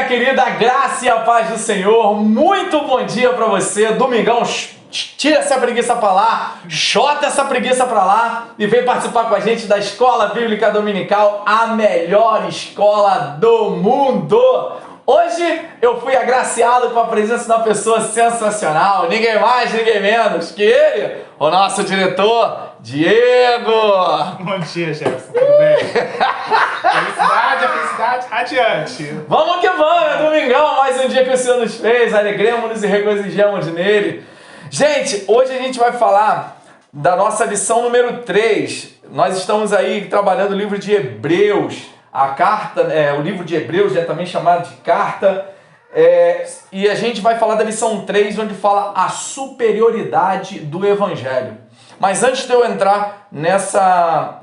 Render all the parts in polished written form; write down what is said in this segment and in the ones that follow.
querida, a graça e a paz do Senhor. Muito bom dia para você. Domingão, tira essa preguiça para lá, xota essa preguiça para lá e vem participar com a gente da Escola Bíblica Dominical, a melhor escola do mundo. Hoje eu fui agraciado com a presença de uma pessoa sensacional, ninguém mais, ninguém menos que ele, o nosso diretor, Diego! Bom dia, Jefferson, tudo bem? Felicidade radiante. Vamos que vamos, é domingão, mais um dia que o Senhor nos fez, alegremos-nos e regozijamos nele. Gente, hoje a gente vai falar da nossa lição número 3. Nós estamos aí trabalhando o livro de Hebreus, a carta, o livro de Hebreus é também chamado de carta, e a gente vai falar da lição 3, onde fala a superioridade do Evangelho. Mas antes de eu entrar nessa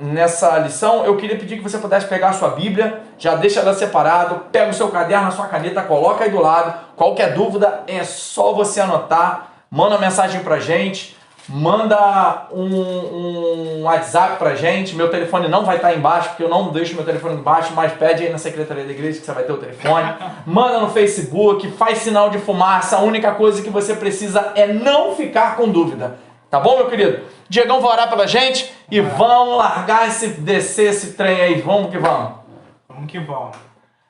lição, eu queria pedir que você pudesse pegar a sua Bíblia, já deixa ela separado, pega o seu caderno, a sua caneta, coloca aí do lado. Qualquer dúvida é só você anotar, manda uma mensagem pra gente, manda um WhatsApp pra gente. Meu telefone não vai estar aí embaixo, porque eu não deixo meu telefone embaixo, mas pede aí na secretaria da igreja que você vai ter o telefone. Manda no Facebook, faz sinal de fumaça, a única coisa que você precisa é não ficar com dúvida. Tá bom, meu querido? Diegão vai orar pela gente e vamos largar descer esse trem aí. Vamos que vamos. Vamos que vamos.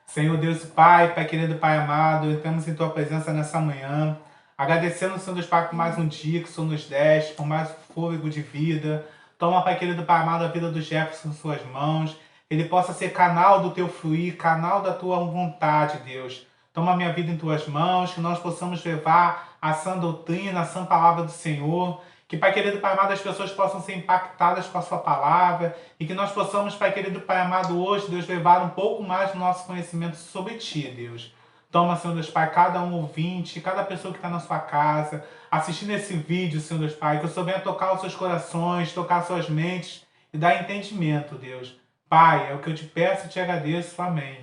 Senhor Deus e Pai querido, Pai amado, estamos em Tua presença nessa manhã. Agradecendo, Senhor Deus Pai, por mais um dia que o Senhor nos deste, por mais fôlego de vida. Toma, Pai querido, Pai amado, a vida do Jefferson em Suas mãos. Ele possa ser canal do Teu fluir, canal da Tua vontade, Deus. Toma a minha vida em Tuas mãos, que nós possamos levar a sã doutrina, a sã palavra do Senhor. Que, Pai querido, Pai amado, as pessoas possam ser impactadas com a Sua palavra e que nós possamos, Pai querido, Pai amado, hoje, Deus, levar um pouco mais do nosso conhecimento sobre Ti, Deus. Toma, Senhor Deus Pai, cada um ouvinte, cada pessoa que está na sua casa, assistindo esse vídeo, Senhor Deus Pai, que o Senhor venha tocar os seus corações, tocar as suas mentes e dar entendimento, Deus. Pai, é o que eu te peço e te agradeço. Amém.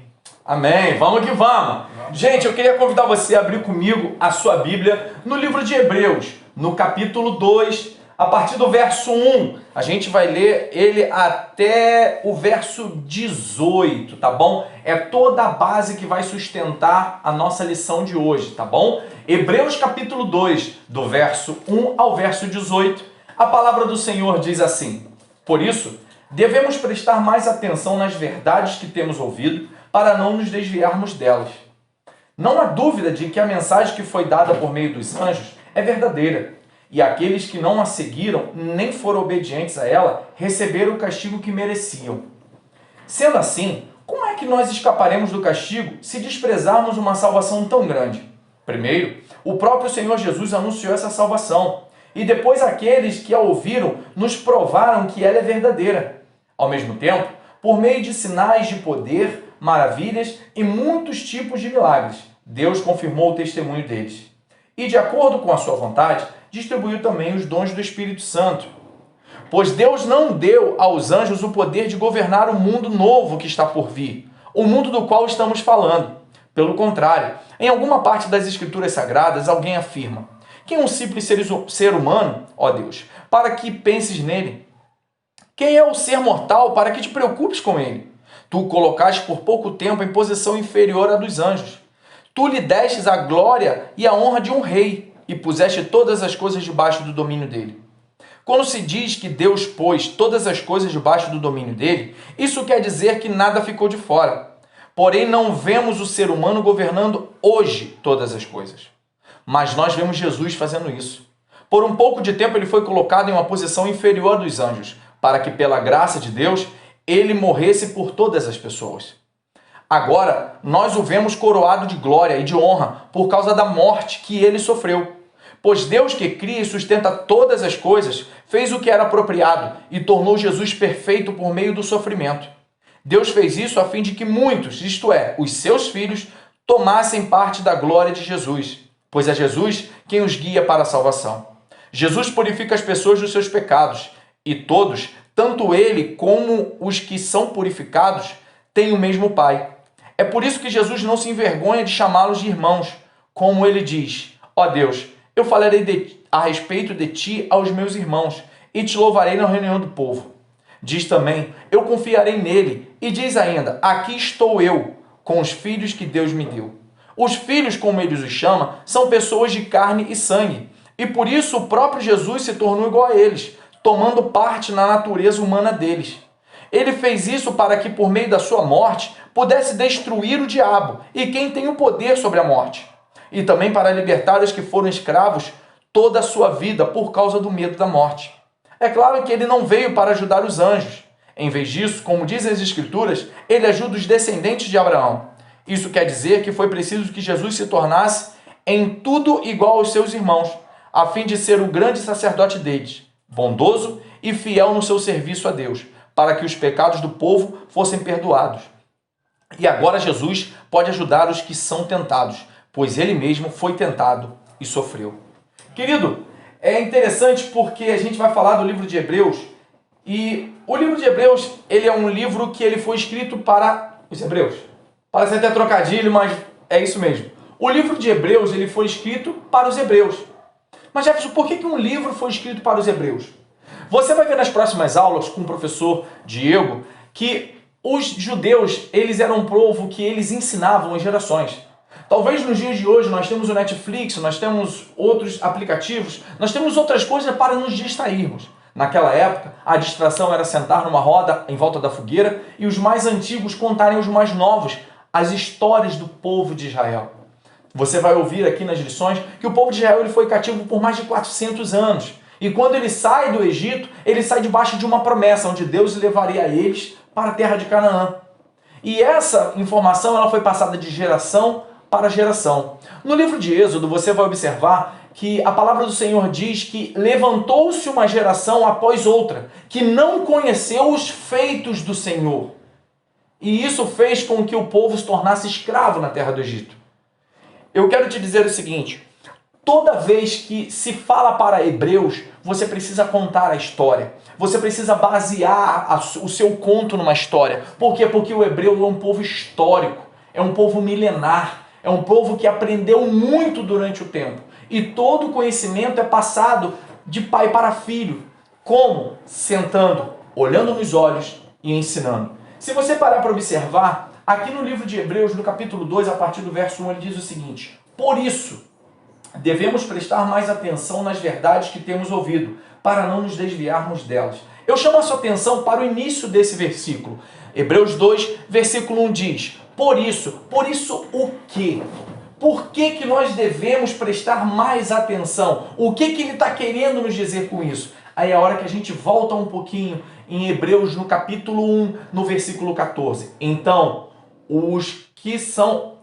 Amém. Vamos que vamos. Gente, eu queria convidar você a abrir comigo a sua Bíblia no livro de Hebreus, no capítulo 2, a partir do verso 1. A gente vai ler ele até o verso 18, tá bom? É toda a base que vai sustentar a nossa lição de hoje, tá bom? Hebreus capítulo 2, do verso 1 ao verso 18. A palavra do Senhor diz assim: por isso, devemos prestar mais atenção nas verdades que temos ouvido, para não nos desviarmos delas. Não há dúvida de que a mensagem que foi dada por meio dos anjos é verdadeira, e aqueles que não a seguiram, nem foram obedientes a ela, receberam o castigo que mereciam. Sendo assim, como é que nós escaparemos do castigo se desprezarmos uma salvação tão grande? Primeiro, o próprio Senhor Jesus anunciou essa salvação, e depois aqueles que a ouviram nos provaram que ela é verdadeira. Ao mesmo tempo, por meio de sinais de poder, maravilhas e muitos tipos de milagres, Deus confirmou o testemunho deles. E, de acordo com a sua vontade, distribuiu também os dons do Espírito Santo. Pois Deus não deu aos anjos o poder de governar o mundo novo que está por vir, o mundo do qual estamos falando. Pelo contrário, em alguma parte das Escrituras Sagradas, alguém afirma: quem é um simples ser humano, ó Deus, para que penses nele? Quem é o ser mortal para que te preocupes com ele? Tu o colocaste por pouco tempo em posição inferior à dos anjos. Tu lhe destes a glória e a honra de um rei, e puseste todas as coisas debaixo do domínio dele. Quando se diz que Deus pôs todas as coisas debaixo do domínio dele, isso quer dizer que nada ficou de fora. Porém, não vemos o ser humano governando hoje todas as coisas. Mas nós vemos Jesus fazendo isso. Por um pouco de tempo ele foi colocado em uma posição inferior dos anjos, para que pela graça de Deus ele morresse por todas as pessoas. Agora, nós o vemos coroado de glória e de honra por causa da morte que ele sofreu. Pois Deus, que cria e sustenta todas as coisas, fez o que era apropriado e tornou Jesus perfeito por meio do sofrimento. Deus fez isso a fim de que muitos, isto é, os seus filhos, tomassem parte da glória de Jesus, pois é Jesus quem os guia para a salvação. Jesus purifica as pessoas dos seus pecados, e todos, tanto ele como os que são purificados, têm o mesmo Pai. É por isso que Jesus não se envergonha de chamá-los de irmãos, como ele diz: ó Deus, eu falarei a respeito de ti aos meus irmãos, e te louvarei na reunião do povo. Diz também: eu confiarei nele, e diz ainda: aqui estou eu, com os filhos que Deus me deu. Os filhos, como ele os chama, são pessoas de carne e sangue. E por isso o próprio Jesus se tornou igual a eles, tomando parte na natureza humana deles. Ele fez isso para que, por meio da sua morte, pudesse destruir o diabo e quem tem o poder sobre a morte. E também para libertar os que foram escravos toda a sua vida por causa do medo da morte. É claro que ele não veio para ajudar os anjos. Em vez disso, como dizem as Escrituras, ele ajuda os descendentes de Abraão. Isso quer dizer que foi preciso que Jesus se tornasse em tudo igual aos seus irmãos, a fim de ser o grande sacerdote deles, bondoso e fiel no seu serviço a Deus, para que os pecados do povo fossem perdoados. E agora Jesus pode ajudar os que são tentados, pois ele mesmo foi tentado e sofreu. Querido, é interessante porque a gente vai falar do livro de Hebreus, e o livro de Hebreus, ele é um livro que ele foi escrito para os hebreus. Parece até trocadilho, mas é isso mesmo. O livro de Hebreus, ele foi escrito para os hebreus. Mas Jefferson, por que um livro foi escrito para os hebreus? Você vai ver nas próximas aulas com o professor Diego que os judeus, eles eram um povo que eles ensinavam as gerações. Talvez nos dias de hoje nós temos o Netflix, nós temos outros aplicativos, nós temos outras coisas para nos distrairmos. Naquela época, a distração era sentar numa roda em volta da fogueira e os mais antigos contarem aos mais novos as histórias do povo de Israel. Você vai ouvir aqui nas lições que o povo de Israel ele foi cativo por mais de 400 anos. E quando ele sai do Egito, ele sai debaixo de uma promessa, onde Deus levaria eles para a terra de Canaã. E essa informação ela foi passada de geração para geração. No livro de Êxodo, você vai observar que a palavra do Senhor diz que levantou-se uma geração após outra, que não conheceu os feitos do Senhor. E isso fez com que o povo se tornasse escravo na terra do Egito. Eu quero te dizer o seguinte, toda vez que se fala para hebreus, você precisa contar a história. Você precisa basear o seu conto numa história. Por quê? Porque o hebreu é um povo histórico, é um povo milenar, é um povo que aprendeu muito durante o tempo. E todo o conhecimento é passado de pai para filho. Como? Sentando, olhando nos olhos e ensinando. Se você parar para observar, aqui no livro de Hebreus, no capítulo 2, a partir do verso 1, ele diz o seguinte: por isso, devemos prestar mais atenção nas verdades que temos ouvido, para não nos desviarmos delas. Eu chamo a sua atenção para o início desse versículo. Hebreus 2, versículo 1 diz: por isso o quê? Por que nós devemos prestar mais atenção? O que ele está querendo nos dizer com isso? Aí é a hora que a gente volta um pouquinho em Hebreus, no capítulo 1, no versículo 14. Então, o que são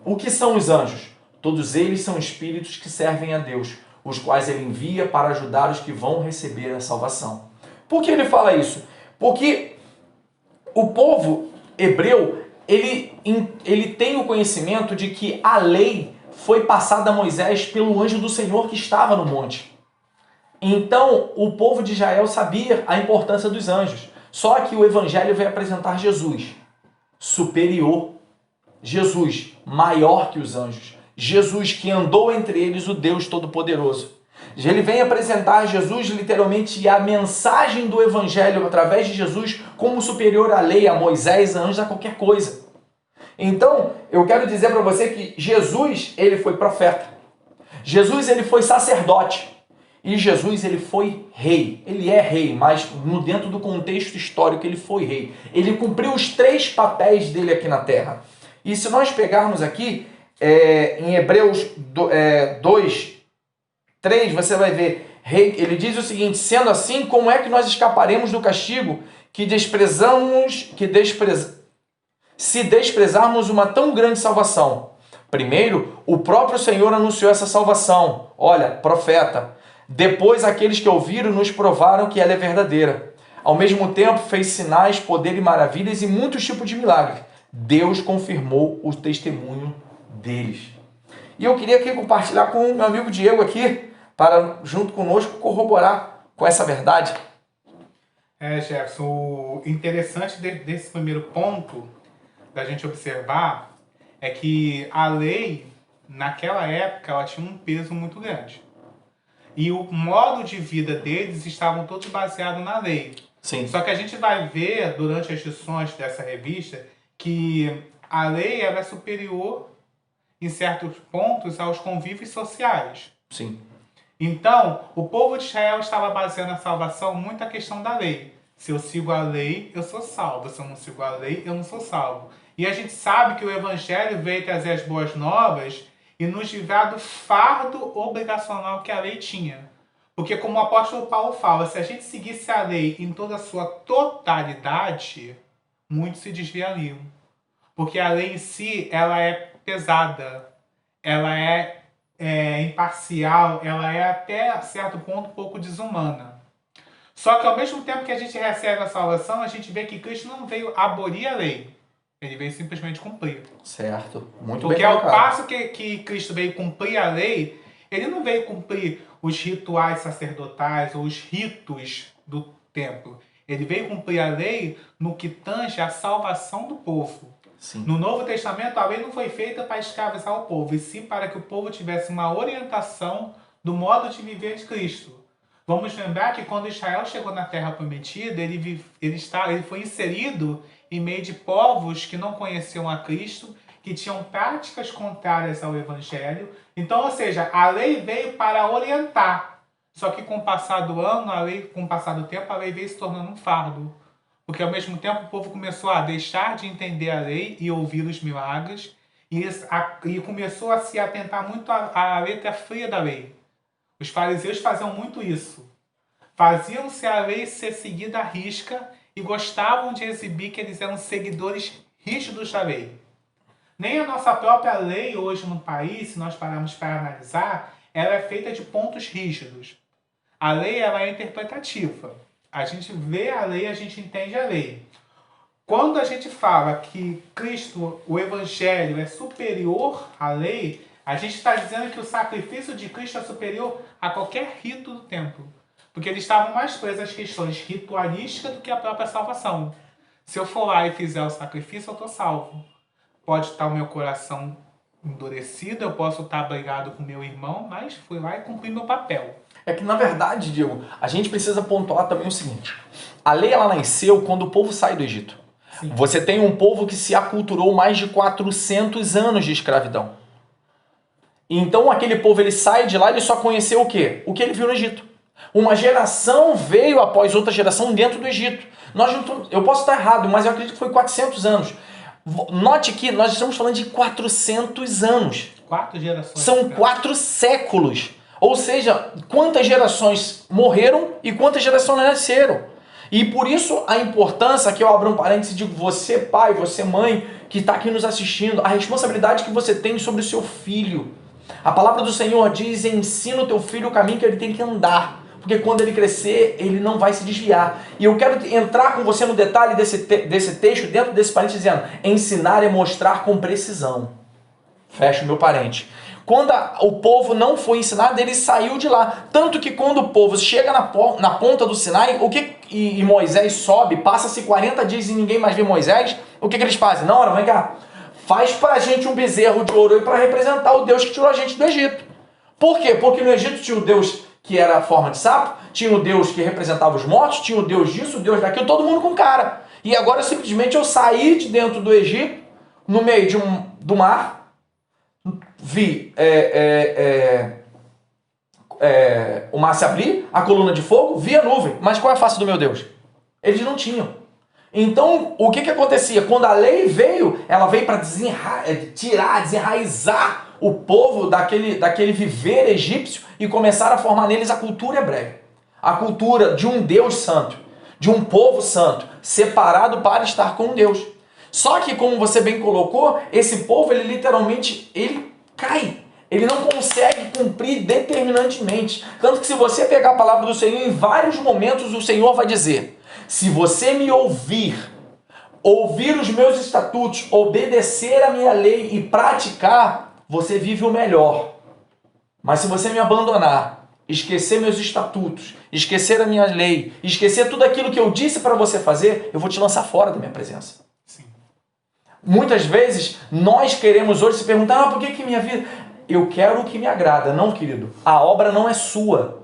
os anjos? Todos eles são espíritos que servem a Deus, os quais ele envia para ajudar os que vão receber a salvação. Por que ele fala isso? Porque o povo hebreu, ele tem o conhecimento de que a lei foi passada a Moisés pelo anjo do Senhor que estava no monte. Então, o povo de Israel sabia a importância dos anjos. Só que o Evangelho veio apresentar Jesus superior, Jesus maior que os anjos, Jesus que andou entre eles, o Deus Todo-Poderoso. Ele vem apresentar Jesus literalmente a mensagem do Evangelho através de Jesus como superior à lei, a Moisés, a anjos, a qualquer coisa. Então, eu quero dizer para você que Jesus, ele foi profeta. Jesus, ele foi sacerdote. E Jesus, ele foi rei. Ele é rei, mas dentro do contexto histórico, ele foi rei. Ele cumpriu os 3 papéis dele aqui na terra. E se nós pegarmos aqui, em Hebreus 2, 3, você vai ver, ele diz o seguinte: sendo assim, como é que nós escaparemos do castigo se desprezarmos uma tão grande salvação? Primeiro, o próprio Senhor anunciou essa salvação. Olha, profeta. Depois, aqueles que ouviram nos provaram que ela é verdadeira. Ao mesmo tempo, fez sinais, poder e maravilhas e muitos tipos de milagres. Deus confirmou o testemunho deles. E eu queria aqui compartilhar com o meu amigo Diego aqui, para, junto conosco, corroborar com essa verdade. Jefferson, o interessante desse primeiro ponto da gente observar é que a lei, naquela época, ela tinha um peso muito grande. E o modo de vida deles estavam todos baseados na lei. Sim. Só que a gente vai ver, durante as lições dessa revista, que a lei ela é superior em certos pontos, aos convívios sociais. Sim. Então, o povo de Israel estava baseando a salvação muito na questão da lei. Se eu sigo a lei, eu sou salvo. Se eu não sigo a lei, eu não sou salvo. E a gente sabe que o Evangelho veio trazer as boas novas e nos livrar do fardo obrigacional que a lei tinha. Porque, como o apóstolo Paulo fala, se a gente seguisse a lei em toda a sua totalidade, muitos se desviariam. Porque a lei em si, ela é pesada, ela é imparcial, ela é até a certo ponto um pouco desumana. Só que ao mesmo tempo que a gente recebe a salvação, a gente vê que Cristo não veio abolir a lei, ele veio simplesmente cumprir. Certo, muito Porque bem ao colocado. passo que Cristo veio cumprir a lei, ele não veio cumprir os rituais sacerdotais ou os ritos do templo. Ele veio cumprir a lei no que tange a salvação do povo. Sim. No Novo Testamento, a lei não foi feita para escravizar o povo, e sim para que o povo tivesse uma orientação do modo de viver de Cristo. Vamos lembrar que quando Israel chegou na Terra Prometida, ele foi inserido em meio de povos que não conheciam a Cristo, que tinham práticas contrárias ao Evangelho. Então, ou seja, a lei veio para orientar. Só que com o passar do ano, com o passar do tempo, a lei veio se tornando um fardo. Porque ao mesmo tempo o povo começou a deixar de entender a lei e ouvir os milagres e começou a se atentar muito à letra fria da lei. Os fariseus faziam muito isso. Faziam-se a lei ser seguida à risca e gostavam de exibir que eles eram seguidores rígidos da lei. Nem a nossa própria lei hoje no país, se nós pararmos para analisar, ela é feita de pontos rígidos. A lei ela é interpretativa. A gente vê a lei, a gente entende a lei. Quando a gente fala que Cristo, o Evangelho, é superior à lei, a gente está dizendo que o sacrifício de Cristo é superior a qualquer rito do templo. Porque eles estavam mais presos às questões ritualísticas do que a própria salvação. Se eu for lá e fizer o sacrifício, eu estou salvo. Pode estar o meu coração endurecido, eu posso estar brigado com meu irmão, mas fui lá e cumpri meu papel. É que, na verdade, Diego, a gente precisa pontuar também o seguinte. A lei, ela nasceu quando o povo sai do Egito. Sim. Você tem um povo que se aculturou mais de 400 anos de escravidão. Então, aquele povo, ele sai de lá, ele só conheceu o quê? O que ele viu no Egito. Uma geração veio após outra geração dentro do Egito. Eu posso estar errado, mas eu acredito que foi 400 anos. Note que nós estamos falando de 400 anos. 4 gerações. São 4 séculos. Ou seja, quantas gerações morreram e quantas gerações nasceram. E por isso a importância, que eu abro um parênteses e digo, você pai, você mãe, que está aqui nos assistindo, a responsabilidade que você tem sobre o seu filho. A palavra do Senhor diz, ensina o teu filho o caminho que ele tem que andar. Porque quando ele crescer, ele não vai se desviar. E eu quero entrar com você no detalhe desse texto, dentro desse parênteses, dizendo, ensinar é mostrar com precisão. Fecha o meu parente. Quando o povo não foi ensinado, ele saiu de lá. Tanto que quando o povo chega na ponta do Sinai, e Moisés sobe, passa-se 40 dias e ninguém mais vê Moisés, o que eles fazem? Não, olha, vem cá, faz pra gente um bezerro de ouro para representar o Deus que tirou a gente do Egito. Por quê? Porque no Egito tinha o Deus que era a forma de sapo, tinha o Deus que representava os mortos, tinha o Deus disso, o Deus daquilo, todo mundo com cara. E agora simplesmente eu saí de dentro do Egito, no meio do mar, vi o mar se abrir, a coluna de fogo, vi a nuvem. Mas qual é a face do meu Deus? Eles não tinham. Então, o que acontecia? Quando a lei veio, ela veio para desenraizar o povo daquele viver egípcio e começar a formar neles a cultura hebreia. A cultura de um Deus santo, de um povo santo, separado para estar com Deus. Só que, como você bem colocou, esse povo, ele literalmente, ele cai. Ele não consegue cumprir determinantemente. Tanto que se você pegar a palavra do Senhor, em vários momentos o Senhor vai dizer, se você me ouvir os meus estatutos, obedecer a minha lei e praticar, você vive o melhor. Mas se você me abandonar, esquecer meus estatutos, esquecer a minha lei, esquecer tudo aquilo que eu disse para você fazer, eu vou te lançar fora da minha presença. Sim. Muitas vezes, nós queremos hoje se perguntar, por que minha vida... Eu quero o que me agrada. Não, querido. A obra não é sua.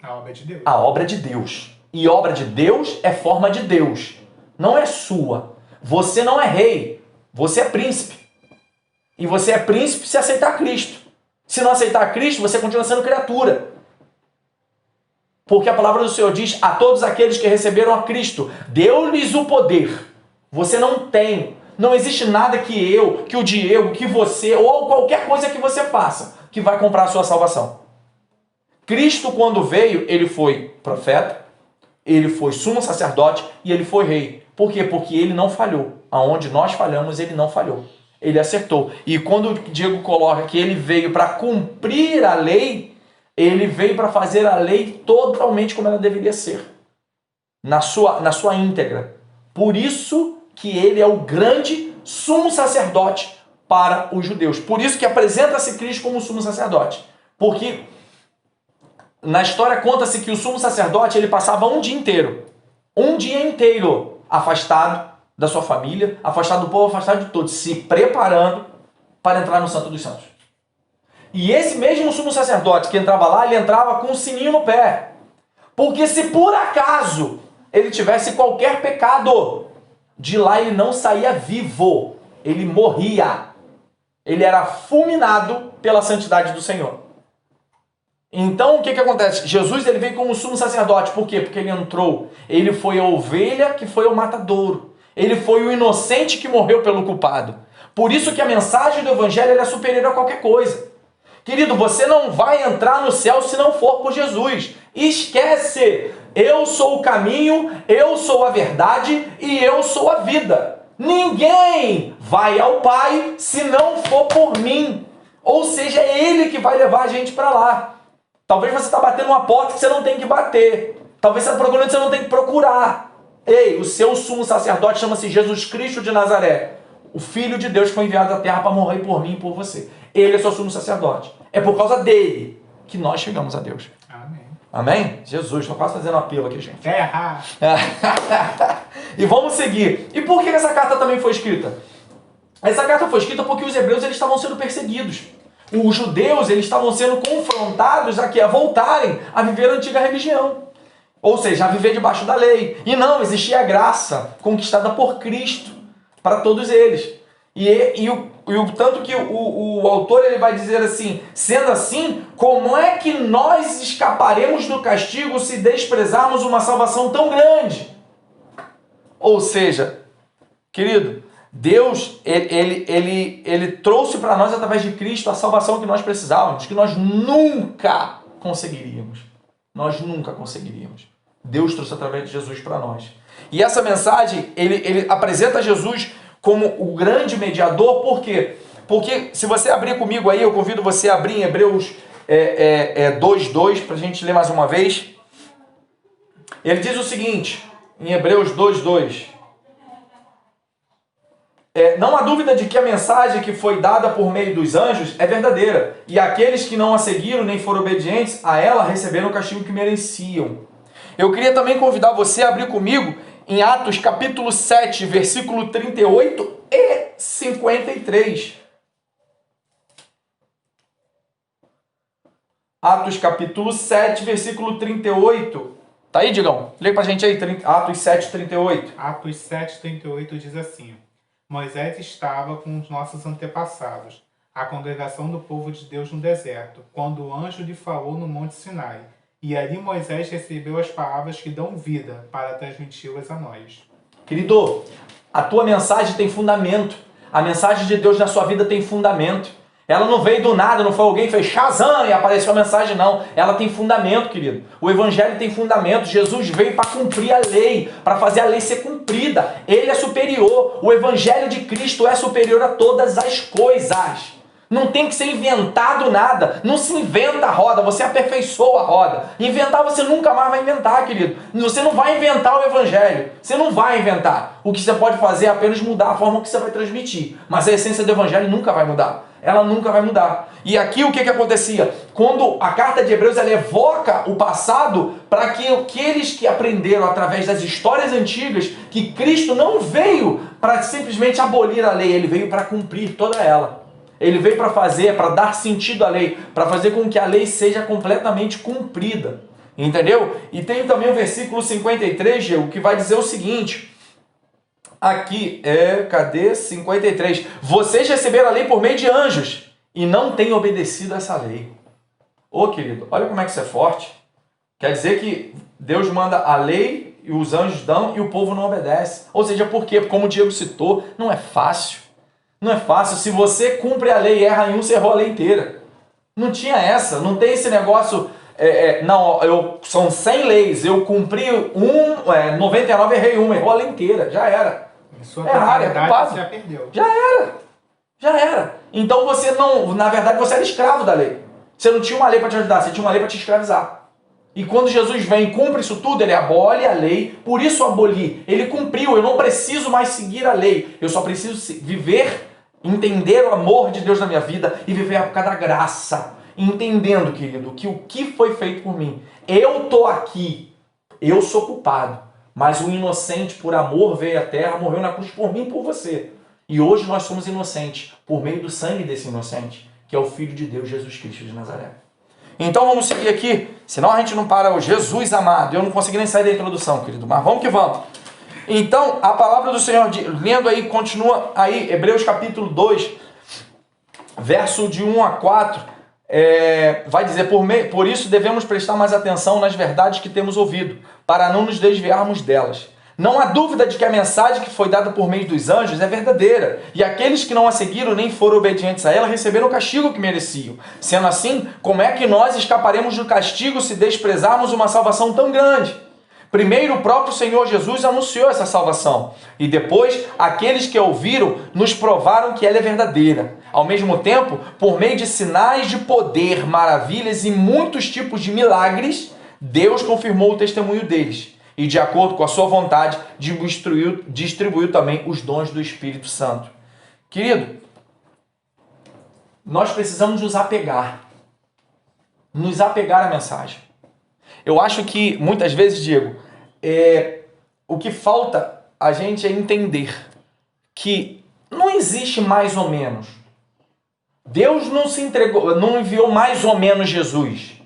A obra é de Deus. A obra é de Deus. E obra de Deus é forma de Deus. Não é sua. Você não é rei. Você é príncipe. E você é príncipe se aceitar Cristo. Se não aceitar Cristo, você continua sendo criatura. Porque a palavra do Senhor diz: a todos aqueles que receberam a Cristo, deu-lhes o poder. Você não tem. Não existe nada que eu, que o Diego, que você, ou qualquer coisa que você faça, que vai comprar a sua salvação. Cristo, quando veio, ele foi profeta, ele foi sumo sacerdote e ele foi rei. Por quê? Porque ele não falhou. Aonde nós falhamos, ele não falhou. Ele acertou. E quando o Diego coloca que ele veio para cumprir a lei, ele veio para fazer a lei totalmente como ela deveria ser. Na sua íntegra. Por isso que ele é o grande sumo sacerdote para os judeus. Por isso que apresenta-se Cristo como sumo sacerdote. Porque na história conta-se que o sumo sacerdote ele passava um dia inteiro afastado da sua família, afastado do povo, afastado de todos, se preparando para entrar no Santo dos Santos. E esse mesmo sumo sacerdote que entrava lá, ele entrava com um sininho no pé. Porque se por acaso ele tivesse qualquer pecado, de lá ele não saía vivo, ele morria. Ele era fulminado pela santidade do Senhor. Então o que acontece? Jesus ele veio como sumo sacerdote. Por quê? Porque ele entrou. Ele foi a ovelha que foi ao matadouro. Ele foi o inocente que morreu pelo culpado. Por isso que a mensagem do Evangelho é superior a qualquer coisa. Querido, você não vai entrar no céu se não for por Jesus. Esquece! Eu sou o caminho, eu sou a verdade e eu sou a vida. Ninguém vai ao Pai se não for por mim. Ou seja, é Ele que vai levar a gente para lá. Talvez você está batendo uma porta que você não tem que bater. Talvez você está procurando que você não tem que procurar. Ei, o seu sumo sacerdote chama-se Jesus Cristo de Nazaré. O Filho de Deus foi enviado à terra para morrer por mim e por você. Ele é seu sumo sacerdote. É por causa dele que nós chegamos a Deus. Amém. Amém? Jesus, estou quase fazendo um apelo aqui, gente. Terra. E vamos seguir. E por que essa carta também foi escrita? Essa carta foi escrita porque os hebreus eles estavam sendo perseguidos. Os judeus eles estavam sendo confrontados a voltarem a viver a antiga religião. Ou seja, a viver debaixo da lei. E não, existia a graça conquistada por Cristo para todos eles. E o tanto que o autor ele vai dizer assim: sendo assim, como é que nós escaparemos do castigo se desprezarmos uma salvação tão grande? Ou seja, querido, Deus ele trouxe para nós através de Cristo a salvação que nós precisávamos, que nós nunca conseguiríamos. Nós nunca conseguiríamos. Deus trouxe através de Jesus para nós. E essa mensagem, ele apresenta Jesus como o grande mediador. Por quê? Porque se você abrir comigo aí, eu convido você a abrir em Hebreus 2:2, para a gente ler mais uma vez. Ele diz o seguinte, em Hebreus 2:2. Não há dúvida de que a mensagem que foi dada por meio dos anjos é verdadeira, e aqueles que não a seguiram nem foram obedientes a ela receberam o castigo que mereciam. Eu queria também convidar você a abrir comigo em Atos capítulo 7, versículo 38 e 53. Atos capítulo 7, versículo 38. Tá aí, Digão? Lê pra gente aí, Atos 7, 38. Atos 7, 38 diz assim: Moisés estava com os nossos antepassados, a congregação do povo de Deus no deserto, quando o anjo lhe falou no monte Sinai. E ali Moisés recebeu as palavras que dão vida para transmiti-las a nós. Querido, a tua mensagem tem fundamento. A mensagem de Deus na sua vida tem fundamento. Ela não veio do nada, não foi alguém que fez Shazam e apareceu a mensagem, não. Ela tem fundamento, querido. O Evangelho tem fundamento. Jesus veio para cumprir a lei, para fazer a lei ser cumprida. Ele é superior. O Evangelho de Cristo é superior a todas as coisas. Não tem que ser inventado nada. Não se inventa a roda, você aperfeiçoa a roda. Inventar você nunca mais vai inventar, querido. Você não vai inventar o Evangelho. Você não vai inventar. O que você pode fazer é apenas mudar a forma que você vai transmitir. Mas a essência do Evangelho nunca vai mudar. Ela nunca vai mudar. E aqui o que acontecia? Quando a carta de Hebreus ela evoca o passado para que aqueles que aprenderam através das histórias antigas que Cristo não veio para simplesmente abolir a lei, ele veio para cumprir toda ela. Ele veio para fazer, para dar sentido à lei, para fazer com que a lei seja completamente cumprida. Entendeu? E tem também o versículo 53, Diego, que vai dizer o seguinte: Aqui cadê 53? Vocês receberam a lei por meio de anjos e não têm obedecido a essa lei. Ô querido, olha como é que isso é forte. Quer dizer que Deus manda a lei e os anjos dão e o povo não obedece. Ou seja, por quê? Como o Diego citou, não é fácil. Não é fácil. Se você cumpre a lei e erra em um, você errou a lei inteira. Não tinha essa, não tem esse negócio... são 100 leis, eu cumpri 99, errei uma, errou a lei inteira, já era. Sua totalidade já perdeu. Já era. Então você não, na verdade você era escravo da lei. Você não tinha uma lei para te ajudar, você tinha uma lei para te escravizar. E quando Jesus vem e cumpre isso tudo, ele abole a lei, por isso aboli. Ele cumpriu, eu não preciso mais seguir a lei, eu só preciso viver, entender o amor de Deus na minha vida e viver a época da graça. Entendendo, querido, que o que foi feito por mim, eu tô aqui, eu sou culpado, mas o inocente por amor veio à terra, morreu na cruz por mim e por você. E hoje nós somos inocentes por meio do sangue desse inocente, que é o Filho de Deus, Jesus Cristo de Nazaré. Então vamos seguir aqui, senão a gente não para o Jesus amado. Eu não consegui nem sair da introdução, querido, mas vamos que vamos. Então, a palavra do Senhor, lendo aí, continua aí, Hebreus capítulo 2, verso de 1 a 4, vai dizer, por isso devemos prestar mais atenção nas verdades que temos ouvido, para não nos desviarmos delas. Não há dúvida de que a mensagem que foi dada por meio dos anjos é verdadeira, e aqueles que não a seguiram nem foram obedientes a ela receberam o castigo que mereciam. Sendo assim, como é que nós escaparemos do castigo se desprezarmos uma salvação tão grande? Primeiro, o próprio Senhor Jesus anunciou essa salvação, e depois, aqueles que a ouviram nos provaram que ela é verdadeira. Ao mesmo tempo, por meio de sinais de poder, maravilhas e muitos tipos de milagres, Deus confirmou o testemunho deles. E de acordo com a sua vontade, distribuiu também os dons do Espírito Santo. Querido, nós precisamos nos apegar à mensagem. Eu acho que, muitas vezes, Diego, o que falta a gente é entender que não existe mais ou menos. Deus não se entregou, não enviou mais ou menos Jesus.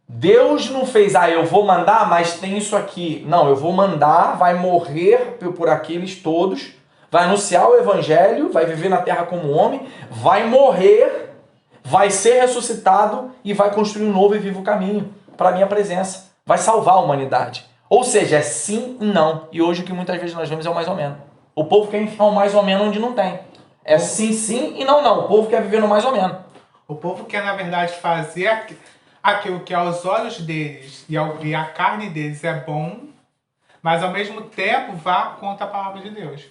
Deus não fez, eu vou mandar, mas tem isso aqui. Não, eu vou mandar, vai morrer por aqueles todos, vai anunciar o evangelho, vai viver na terra como homem, vai morrer, vai ser ressuscitado e vai construir um novo e vivo caminho para a minha presença. Vai salvar a humanidade. Ou seja, é sim e não. E hoje o que muitas vezes nós vemos é o mais ou menos. O povo quer enfiar o mais ou menos onde não tem. É sim, sim e não, não. O povo quer viver no mais ou menos. O povo quer, na verdade, fazer aquilo que aos olhos deles e a carne deles é bom, mas ao mesmo tempo vá contra a palavra de Deus.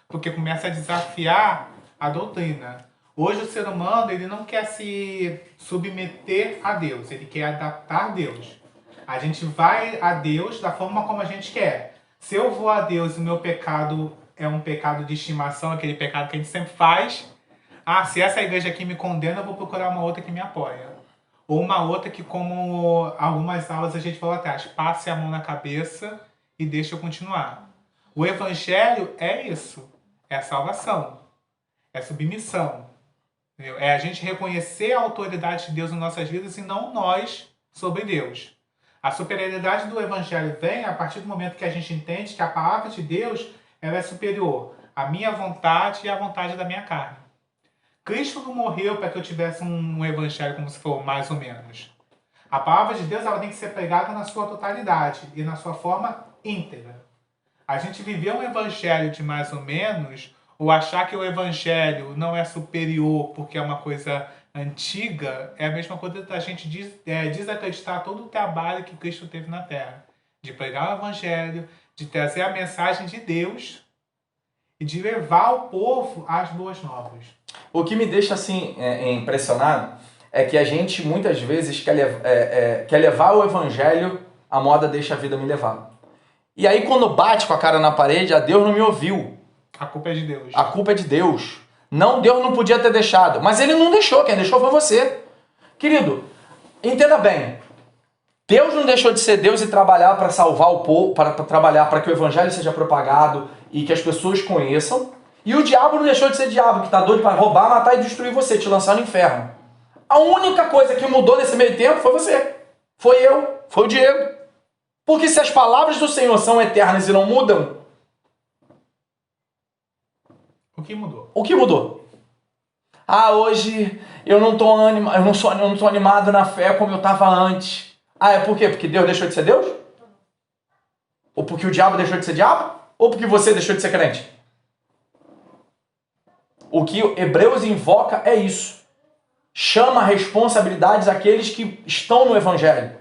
Porque começa a desafiar a doutrina. Hoje o ser humano ele não quer se submeter a Deus, ele quer adaptar a Deus. A gente vai a Deus da forma como a gente quer. Se eu vou a Deus e o meu pecado é um pecado de estimação, aquele pecado que a gente sempre faz, se essa igreja aqui me condena, eu vou procurar uma outra que me apoia. Ou uma outra que, como algumas aulas a gente falou atrás, passe a mão na cabeça e deixe eu continuar. O evangelho é isso, é a salvação, é submissão. Entendeu? É a gente reconhecer a autoridade de Deus em nossas vidas e não nós sobre Deus. A superioridade do evangelho vem a partir do momento que a gente entende que a palavra de Deus ela é superior à minha vontade e à vontade da minha carne. Cristo não morreu para que eu tivesse um evangelho como se for mais ou menos. A palavra de Deus ela tem que ser pregada na sua totalidade e na sua forma íntegra. A gente viver um evangelho de mais ou menos, ou achar que o evangelho não é superior porque é uma coisa antiga, é a mesma coisa da gente desacreditar todo o trabalho que Cristo teve na Terra. De pregar o evangelho, de trazer a mensagem de Deus e de levar o povo às boas novas. O que me deixa assim impressionado é que a gente muitas vezes quer levar o evangelho, a moda deixa a vida me levar. E aí quando bate com a cara na parede, Deus não me ouviu. A culpa é de Deus. A culpa é de Deus. Não, Deus não podia ter deixado. Mas ele não deixou, quem deixou foi você. Querido, entenda bem. Deus não deixou de ser Deus e trabalhar para salvar o povo, para trabalhar para que o evangelho seja propagado e que as pessoas conheçam. E o diabo não deixou de ser diabo, que está doido para roubar, matar e destruir você, te lançar no inferno. A única coisa que mudou nesse meio tempo foi você. Foi eu, foi o Diego. Porque se as palavras do Senhor são eternas e não mudam, O que mudou? O que mudou? Ah, hoje eu não tô animado na fé como eu estava antes. Ah, é por quê? Porque Deus deixou de ser Deus? Ou porque o diabo deixou de ser diabo? Ou porque você deixou de ser crente? O que Hebreus invoca é isso. Chama responsabilidades àqueles que estão no Evangelho.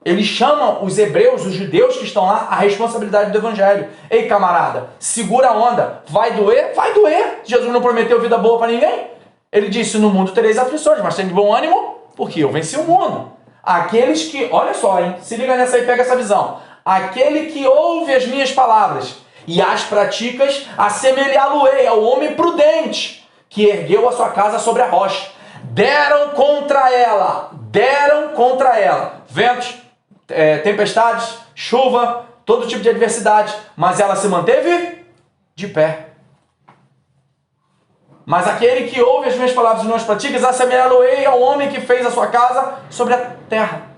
Ele chama os hebreus, os judeus que estão lá, a responsabilidade do Evangelho. Ei, camarada, segura a onda. Vai doer? Vai doer. Jesus não prometeu vida boa para ninguém. Ele disse, no mundo tereis aflições, mas tem de bom ânimo, porque eu venci o mundo. Aqueles que, olha só, hein, se liga nessa aí, pega essa visão. Aquele que ouve as minhas palavras e as praticas, assemelhá-lo-ei ao homem prudente, que ergueu a sua casa sobre a rocha. Deram contra ela, ventos, tempestades, chuva, todo tipo de adversidade, mas ela se manteve de pé. Mas aquele que ouve as minhas palavras e não as pratica, assemelhá-lo-ei ao homem que fez a sua casa sobre a terra.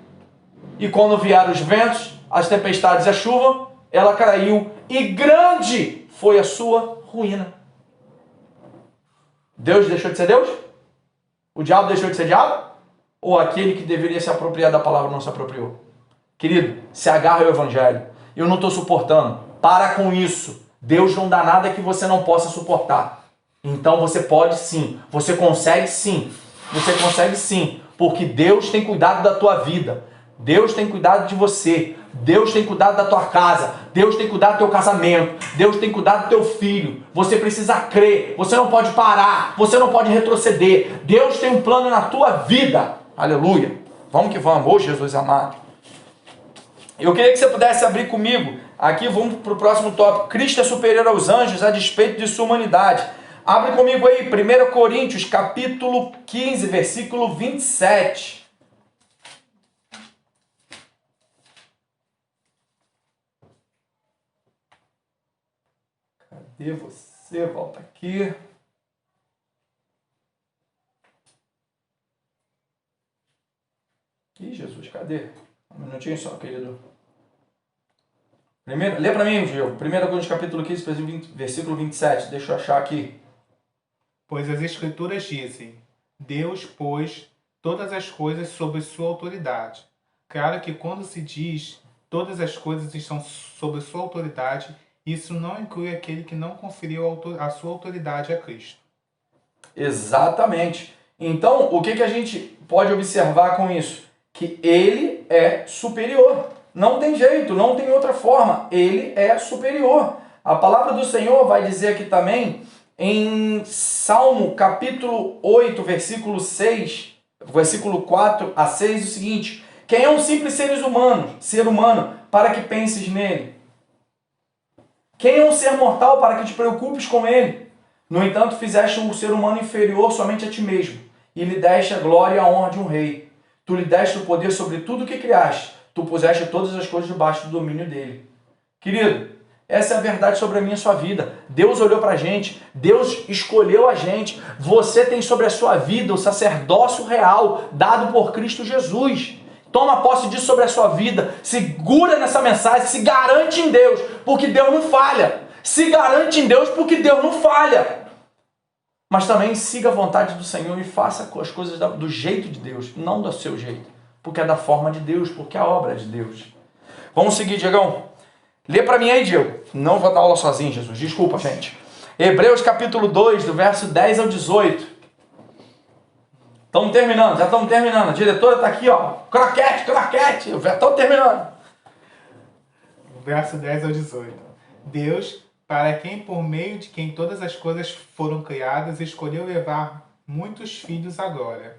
E quando vieram os ventos, as tempestades e a chuva, ela caiu, e grande foi a sua ruína. Deus deixou de ser Deus? O diabo deixou de ser diabo? Ou aquele que deveria se apropriar da palavra não se apropriou? Querido, se agarra ao Evangelho. Eu não estou suportando. Para com isso. Deus não dá nada que você não possa suportar. Então você pode sim. Você consegue sim. Você consegue sim. Porque Deus tem cuidado da tua vida. Deus tem cuidado de você. Deus tem cuidado da tua casa. Deus tem cuidado do teu casamento. Deus tem cuidado do teu filho. Você precisa crer. Você não pode parar. Você não pode retroceder. Deus tem um plano na tua vida. Aleluia. Vamos que vamos. Ô Jesus amado. Eu queria que você pudesse abrir comigo. Aqui vamos para o próximo tópico. Cristo é superior aos anjos a despeito de sua humanidade. Abre comigo aí. 1 Coríntios capítulo 15, versículo 27. Cadê você? Volta aqui. Ih, Jesus, cadê? Um minutinho só, querido. Lê para mim, Gil. 1 Coríntios capítulo 15, versículo 27. Deixa eu achar aqui. Pois as Escrituras dizem, Deus pôs todas as coisas sob sua autoridade. Claro que quando se diz todas as coisas estão sob sua autoridade, isso não inclui aquele que não conferiu a sua autoridade a Cristo. Exatamente. Então, o que a gente pode observar com isso? Que ele é superior. Não tem jeito, não tem outra forma. Ele é superior. A palavra do Senhor vai dizer aqui também, em Salmo capítulo 8, versículo 6, versículo 4 a 6, o seguinte: quem é um simples ser humano, para que penses nele? Quem é um ser mortal para que te preocupes com ele? No entanto, fizeste um ser humano inferior somente a ti mesmo, e lhe deste a glória e a honra de um rei. Tu lhe deste o poder sobre tudo o que criaste. Tu puseste todas as coisas debaixo do domínio dele. Querido, essa é a verdade sobre a minha e a sua vida. Deus olhou para a gente, Deus escolheu a gente. Você tem sobre a sua vida o sacerdócio real dado por Cristo Jesus. Toma posse disso sobre a sua vida. Segura nessa mensagem, se garante em Deus, porque Deus não falha. Se garante em Deus, porque Deus não falha. Mas também siga a vontade do Senhor e faça as coisas do jeito de Deus, não do seu jeito. Porque é da forma de Deus, porque a obra é de Deus. Vamos seguir, Diegão. Lê para mim aí, Diego. Não vou dar aula sozinho, Jesus. Desculpa, gente. Hebreus capítulo 2, do verso 10 ao 18. Estamos terminando, já estamos terminando. A diretora está aqui, ó. Croquete. Já estamos terminando. Verso 10 ao 18. Deus, para quem por meio de quem todas as coisas foram criadas, escolheu levar muitos filhos à glória.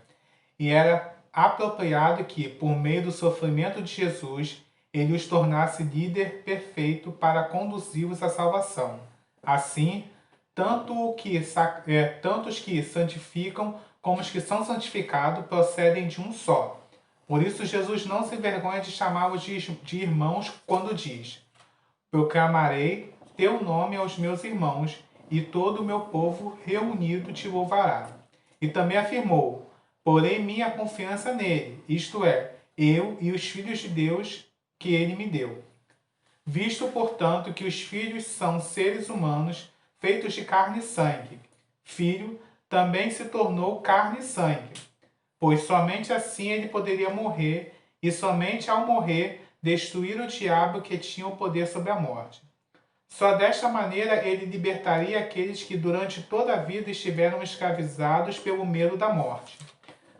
E era apropriado que, por meio do sofrimento de Jesus, ele os tornasse líder perfeito para conduzi-los à salvação. Assim, tanto os que santificam como os que são santificados procedem de um só. Por isso Jesus não se envergonha de chamá-los de irmãos quando diz: proclamarei teu nome aos meus irmãos, e todo o meu povo reunido te louvará. E também afirmou: porém minha confiança nele, isto é, eu e os filhos de Deus que ele me deu. Visto, portanto, que os filhos são seres humanos, feitos de carne e sangue. Filho também se tornou carne e sangue, pois somente assim ele poderia morrer, e somente ao morrer destruir o diabo que tinha o poder sobre a morte. Só desta maneira ele libertaria aqueles que durante toda a vida estiveram escravizados pelo medo da morte.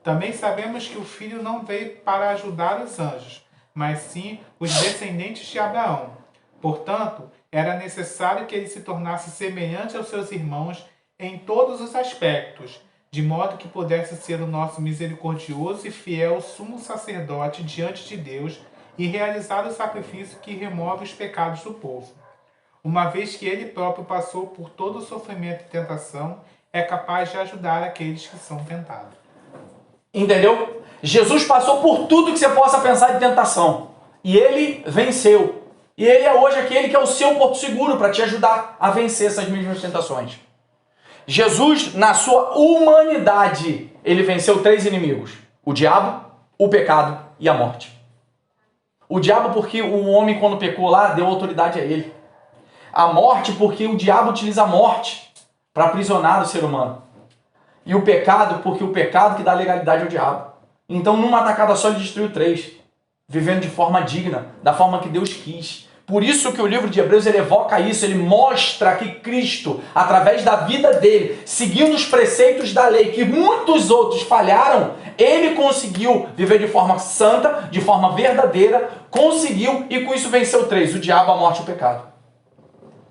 Também sabemos que o Filho não veio para ajudar os anjos, mas sim os descendentes de Abraão. Portanto, era necessário que ele se tornasse semelhante aos seus irmãos em todos os aspectos, de modo que pudesse ser o nosso misericordioso e fiel sumo sacerdote diante de Deus e realizar o sacrifício que remove os pecados do povo. Uma vez que ele próprio passou por todo o sofrimento e tentação, é capaz de ajudar aqueles que são tentados. Entendeu? Jesus passou por tudo que você possa pensar de tentação. E ele venceu. E ele é hoje aquele que é o seu porto seguro para te ajudar a vencer essas mesmas tentações. Jesus, na sua humanidade, ele venceu 3 inimigos: o diabo, o pecado e a morte. O diabo porque o homem, quando pecou lá, deu autoridade a ele. A morte porque o diabo utiliza a morte para aprisionar o ser humano. E o pecado porque o pecado que dá legalidade ao diabo. Então, numa tacada só, ele destruiu 3, vivendo de forma digna, da forma que Deus quis. Por isso que o livro de Hebreus ele evoca isso, ele mostra que Cristo, através da vida dele, seguindo os preceitos da lei, que muitos outros falharam, ele conseguiu viver de forma santa, de forma verdadeira, conseguiu e com isso venceu 3, o diabo, a morte e o pecado.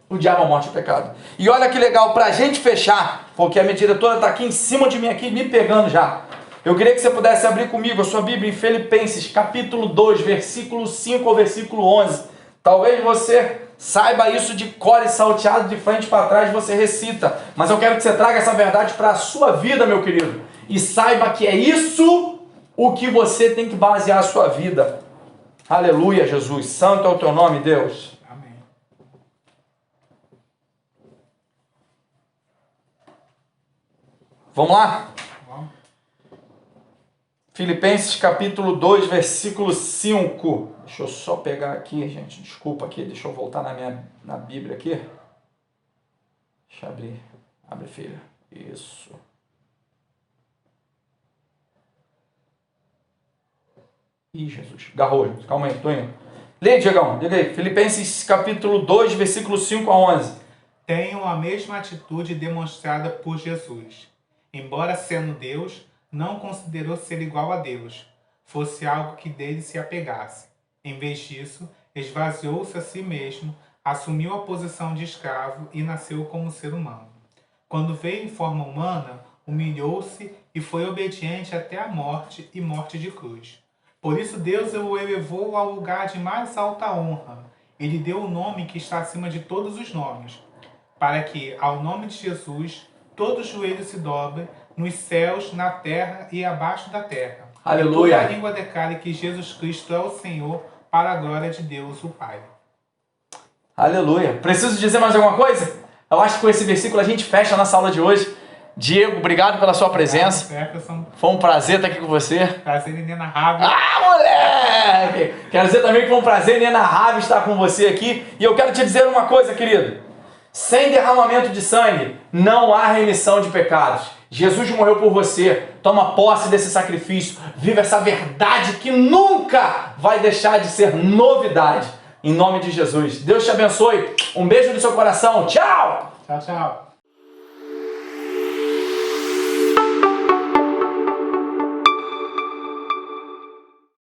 O diabo, a morte e o pecado. E olha que legal, pra gente fechar, porque a minha diretora está aqui em cima de mim, aqui me pegando já. Eu queria que você pudesse abrir comigo a sua Bíblia em Filipenses, capítulo 2, versículo 5 ao versículo 11. Talvez você saiba isso de cor e salteado, de frente para trás você recita. Mas eu quero que você traga essa verdade para a sua vida, meu querido. E saiba que é isso o que você tem que basear a sua vida. Aleluia, Jesus. Santo é o teu nome, Deus. Amém. Vamos lá? Vamos. Filipenses capítulo 2, versículo 5. Deixa eu só pegar aqui, gente. Desculpa aqui, deixa eu voltar na Bíblia aqui. Deixa eu abrir. Abre, filha. Isso. Ih, Jesus. Garrou. Calma aí, tô indo. Lê, Diegão. Liga aí. Filipenses capítulo 2, versículo 5 a 11. Tenham a mesma atitude demonstrada por Jesus. Embora sendo Deus, não considerou ser igual a Deus, fosse algo que dele se apegasse. Em vez disso, esvaziou-se a si mesmo, assumiu a posição de escravo e nasceu como ser humano. Quando veio em forma humana, humilhou-se e foi obediente até a morte e morte de cruz. Por isso Deus o elevou ao lugar de mais alta honra. Ele deu o nome que está acima de todos os nomes, para que, ao nome de Jesus, todo joelho se dobre, nos céus, na terra e abaixo da terra. Aleluia. E toda língua declare que Jesus Cristo é o Senhor, para a glória de Deus, o Pai. Aleluia. Preciso dizer mais alguma coisa? Eu acho que com esse versículo a gente fecha a nossa aula de hoje. Diego, obrigado pela sua presença. Foi um prazer estar aqui com você. Prazer inenarrável. Ah, moleque! Quero dizer também que foi um prazer inenarrável estar com você aqui. E eu quero te dizer uma coisa, querido. Sem derramamento de sangue, não há remissão de pecados. Jesus morreu por você. Toma posse desse sacrifício. Viva essa verdade que nunca vai deixar de ser novidade. Em nome de Jesus. Deus te abençoe. Um beijo no seu coração. Tchau! Tchau, tchau.